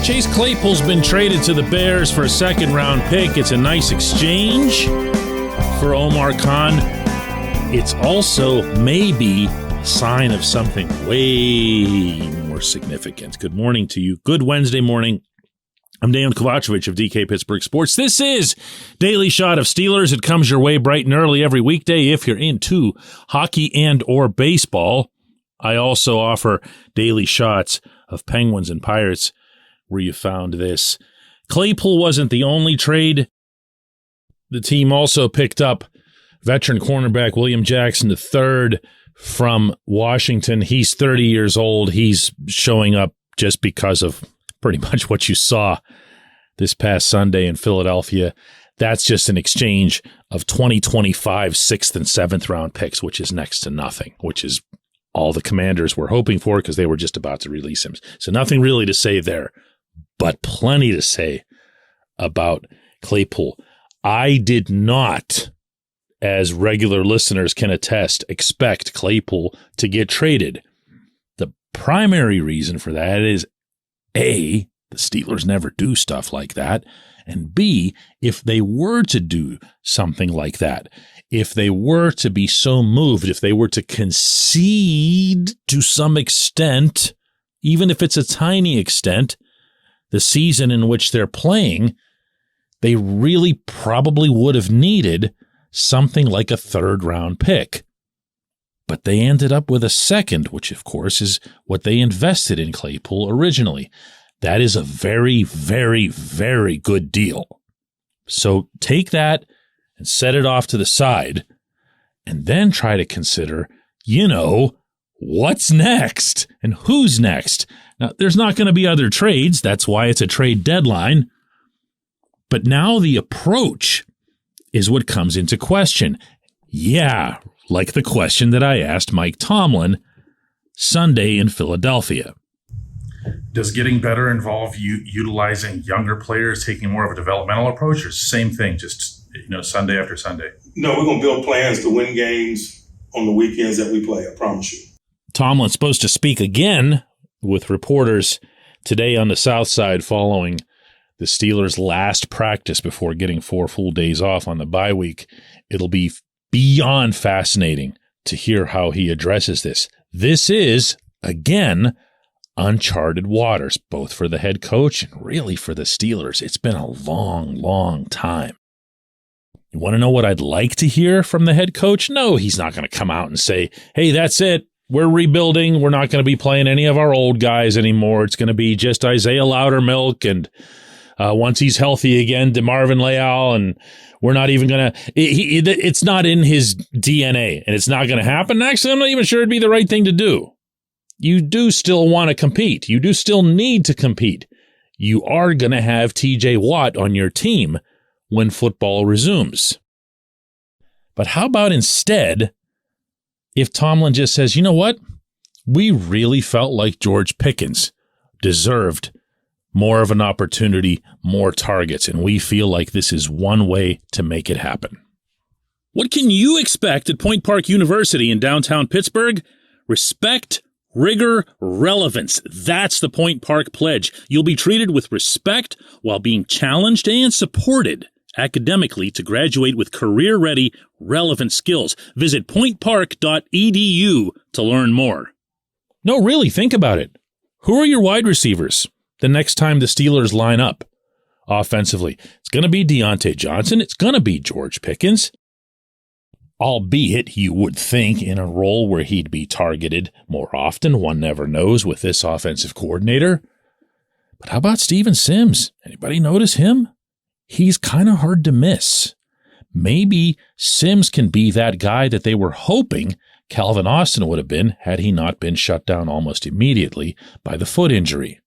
Chase Claypool's been traded to the Bears for a second-round pick. It's a nice exchange for Omar Khan. It's also maybe a sign of something way more significant. Good morning to you. Good Wednesday morning. I'm Dejan Kovacevic of DK Pittsburgh Sports. This is Daily Shot of Steelers. It comes your way bright and early every weekday if you're into hockey and or baseball. I also offer daily shots of Penguins and Pirates where you found this. Claypool wasn't the only trade. The team also picked up veteran cornerback William Jackson III from Washington. He's 30 years old. He's showing up just because of pretty much what you saw this past Sunday in Philadelphia. That's just an exchange of 2025 6th and 7th round picks, which is next to nothing, which is all the Commanders were hoping for because they were just about to release him. So nothing really to say there, but plenty to say about Claypool. I did not, as regular listeners can attest, expect Claypool to get traded. The primary reason for that is A, the Steelers never do stuff like that, and B, if they were to do something like that, if they were to be so moved, if they were to concede to some extent, even if it's a tiny extent, the season in which they're playing, they really probably would have needed something like a third-round pick. But they ended up with a second, which, of course, is what they invested in Claypool originally. That is a very, very, very good deal. So take that and set it off to the side, and then try to consider, what's next and who's next. Now, there's not going to be other trades. That's why it's a trade deadline. But now the approach is what comes into question. Yeah, like the question that I asked Mike Tomlin Sunday in Philadelphia. Does getting better involve utilizing younger players, taking more of a developmental approach, or same thing, just Sunday after Sunday? No, we're going to build plans to win games on the weekends that we play, I promise you. Tomlin's supposed to speak again with reporters today on the South Side following the Steelers' last practice before getting 4 full days off on the bye week. It'll be beyond fascinating to hear how he addresses this. This is, again, uncharted waters, both for the head coach and really for the Steelers. It's been a long, long time. You want to know what I'd like to hear from the head coach? No, he's not going to come out and say, hey, that's it. We're rebuilding. We're not going to be playing any of our old guys anymore. It's going to be just Isaiah Loudermilk and once he's healthy again, DeMarvin Leal, and we're not even going to – it's not in his DNA, and it's not going to happen. Actually, I'm not even sure it'd be the right thing to do. You do still want to compete. You do still need to compete. You are going to have TJ Watt on your team when football resumes. But how about instead if Tomlin just says, you know what? We really felt like George Pickens deserved more of an opportunity, more targets, and we feel like this is one way to make it happen. What can you expect at Point Park University in downtown Pittsburgh? Respect, rigor, relevance. That's the Point Park Pledge. You'll be treated with respect while being challenged and supported academically to graduate with career-ready, relevant skills. Visit pointpark.edu to learn more. No, really, think about it. Who are your wide receivers the next time the Steelers line up offensively? It's going to be Deontay Johnson. It's going to be George Pickens. Albeit, you would think, in a role where he'd be targeted more often. One never knows with this offensive coordinator. But how about Steven Sims? Anybody notice him? He's kind of hard to miss. Maybe Sims can be that guy that they were hoping Calvin Austin would have been had he not been shut down almost immediately by the foot injury.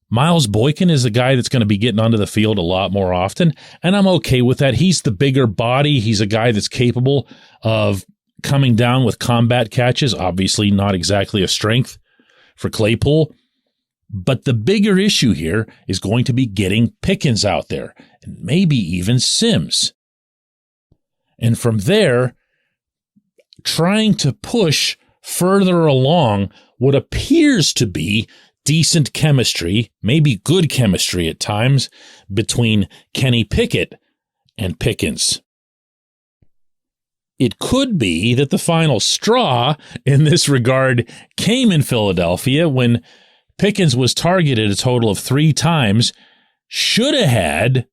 Miles Boykin is a guy that's going to be getting onto the field a lot more often, and I'm okay with that. He's the bigger body. He's a guy that's capable of coming down with combat catches, obviously not exactly a strength for Claypool. But the bigger issue here is going to be getting Pickens out there, and maybe even Sims. And from there, trying to push further along what appears to be decent chemistry, maybe good chemistry at times, between Kenny Pickett and Pickens. It could be that the final straw in this regard came in Philadelphia when Pickens was targeted a total of 3 times, should have had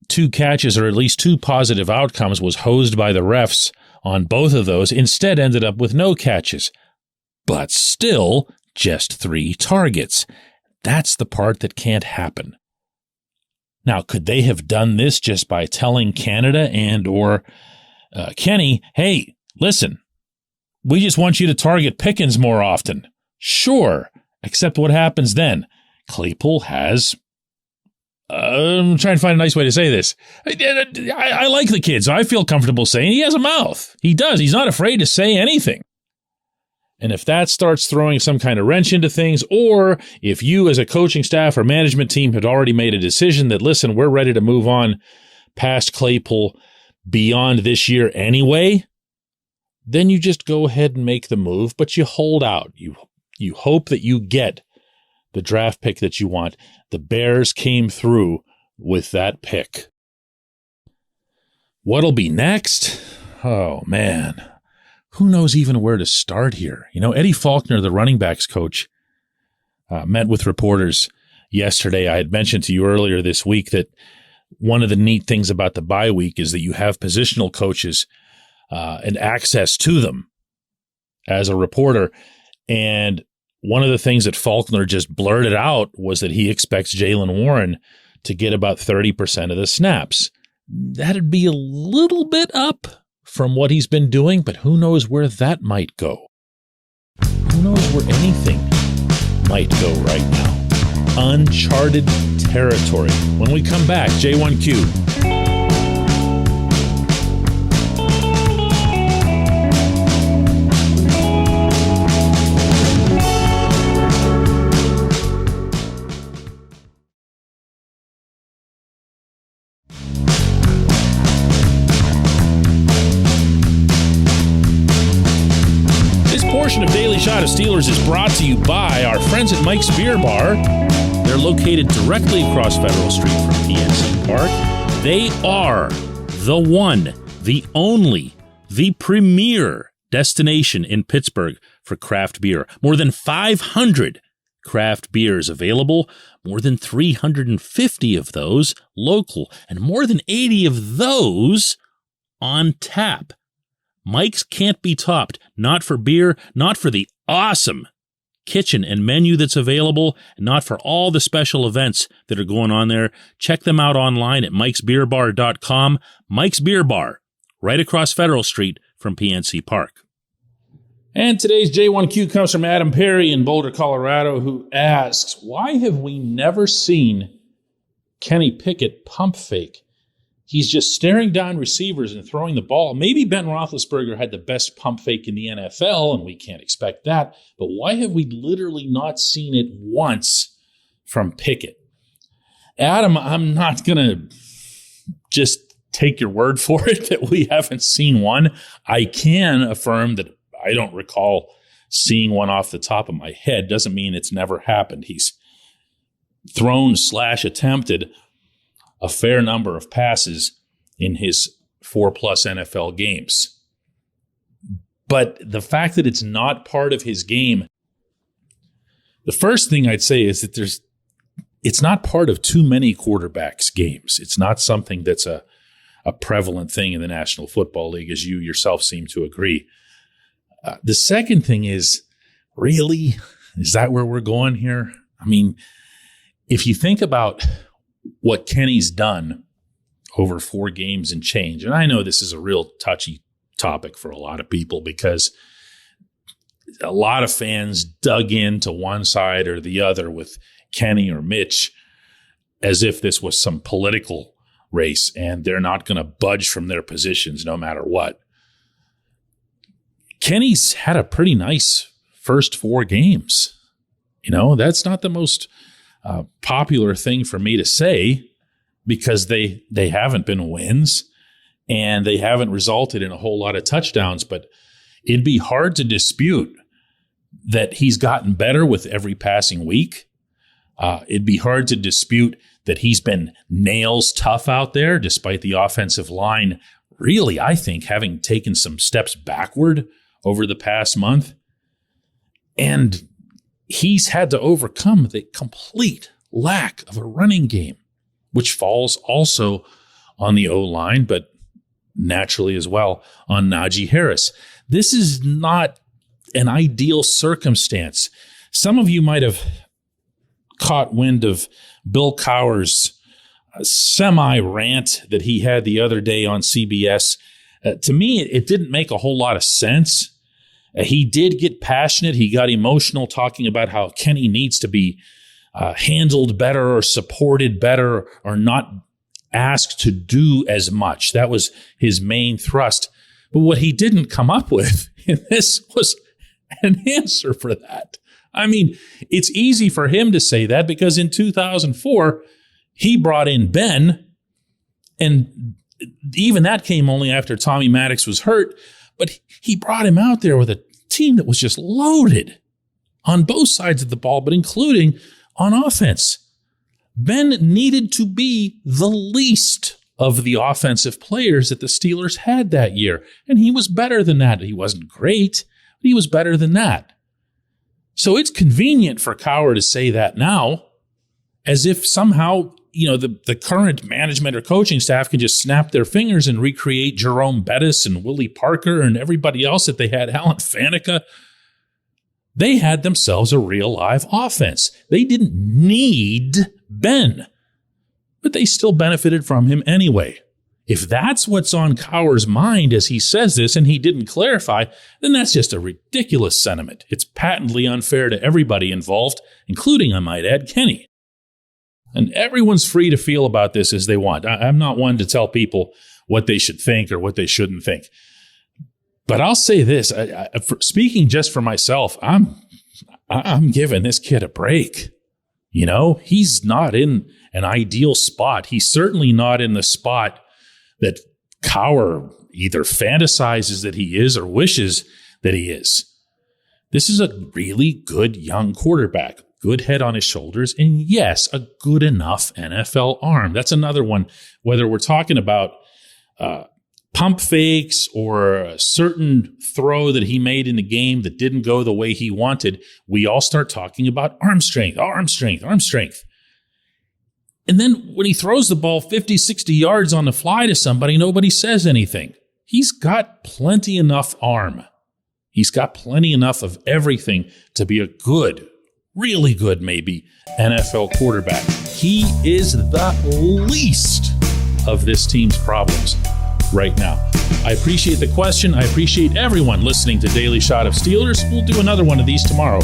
2 catches or at least 2 positive outcomes, was hosed by the refs on both of those, instead ended up with no catches. But still, just 3 targets. That's the part that can't happen. Now, could they have done this just by telling Canada or Kenny, hey, listen, we just want you to target Pickens more often? Sure, except what happens then? Claypool has... I'm trying to find a nice way to say this. I like the kid, so I feel comfortable saying he has a mouth. He does. He's not afraid to say anything. And if that starts throwing some kind of wrench into things, or if you as a coaching staff or management team had already made a decision that, listen, we're ready to move on past Claypool beyond this year anyway, then you just go ahead and make the move, but you hold out. You hope that you get the draft pick that you want. The Bears came through with that pick. What'll be next? Oh, man. Who knows even where to start here? You know, Eddie Faulkner, the running backs coach, met with reporters yesterday. I had mentioned to you earlier this week that one of the neat things about the bye week is that you have positional coaches and access to them as a reporter. And one of the things that Faulkner just blurted out was that he expects Jaylen Warren to get about 30% of the snaps. That'd be a little bit up from what he's been doing, but who knows where that might go? Who knows where anything might go right now? Uncharted territory. When we come back, J1Q. Of Daily Shot of Steelers is brought to you by our friends at Mike's Beer Bar. They're located directly across Federal Street from PNC Park. They are the one, the only, the premier destination in Pittsburgh for craft beer. More than 500 craft beers available, more than 350 of those local, and more than 80 of those on tap. Mike's can't be topped, not for beer, not for the awesome kitchen and menu that's available, and not for all the special events that are going on there. Check them out online at mikesbeerbar.com. Mike's Beer Bar, right across Federal Street from PNC Park. And today's J1Q comes from Adam Perry in Boulder, Colorado, who asks, why have we never seen Kenny Pickett pump fake? He's just staring down receivers and throwing the ball. Maybe Ben Roethlisberger had the best pump fake in the NFL, and we can't expect that. But why have we literally not seen it once from Pickett? Adam, I'm not going to just take your word for it that we haven't seen one. I can affirm that I don't recall seeing one off the top of my head. Doesn't mean it's never happened. He's thrown/attempted a fair number of passes in his 4+ NFL games. But the fact that it's not part of his game, the first thing I'd say is that it's not part of too many quarterbacks' games. It's not something that's a prevalent thing in the National Football League, as you yourself seem to agree. The second thing is, really? Is that where we're going here? I mean, if you think about what Kenny's done over 4 games and change, and I know this is a real touchy topic for a lot of people because a lot of fans dug into one side or the other with Kenny or Mitch as if this was some political race and they're not going to budge from their positions no matter what. Kenny's had a pretty nice first 4 games. You know, that's not the most popular thing for me to say because they haven't been wins and they haven't resulted in a whole lot of touchdowns, but it'd be hard to dispute that he's gotten better with every passing week. It'd be hard to dispute that he's been nails tough out there, despite the offensive line really, I think, having taken some steps backward over the past month. And he's had to overcome the complete lack of a running game, which falls also on the O-line, but naturally as well on Najee Harris. This is not an ideal circumstance. Some of you might have caught wind of Bill Cowher's semi-rant that he had the other day on CBS. To me, it didn't make a whole lot of sense. He did get passionate. He got emotional talking about how Kenny needs to be handled better or supported better or not asked to do as much. That was his main thrust. But what he didn't come up with in this was an answer for that. I mean, it's easy for him to say that because in 2004, he brought in Ben, and even that came only after Tommy Maddox was hurt, but he brought him out there with a team that was just loaded on both sides of the ball, but including on offense. Ben needed to be the least of the offensive players that the Steelers had that year, and he was better than that. He wasn't great, but he was better than that. So it's convenient for Cowher to say that now, as if somehow, the current management or coaching staff can just snap their fingers and recreate Jerome Bettis and Willie Parker and everybody else that they had, Alan Faneca. They had themselves a real live offense. They didn't need Ben, but they still benefited from him anyway. If that's what's on Cowher's mind as he says this and he didn't clarify, then that's just a ridiculous sentiment. It's patently unfair to everybody involved, including, I might add, Kenny. And everyone's free to feel about this as they want. I'm not one to tell people what they should think or what they shouldn't think. But I'll say this, speaking just for myself, I'm giving this kid a break. He's not in an ideal spot. He's certainly not in the spot that Cowher either fantasizes that he is or wishes that he is. This is a really good young quarterback, good head on his shoulders, and yes, a good enough NFL arm. That's another one, whether we're talking about pump fakes or a certain throw that he made in the game that didn't go the way he wanted, we all start talking about arm strength. And then when he throws the ball 50, 60 yards on the fly to somebody, nobody says anything. He's got plenty enough arm. He's got plenty enough of everything to be a good, really good maybe, NFL quarterback. He is the least of this team's problems right now. I appreciate the question. I appreciate everyone listening to Daily Shot of Steelers. We'll do another one of these tomorrow.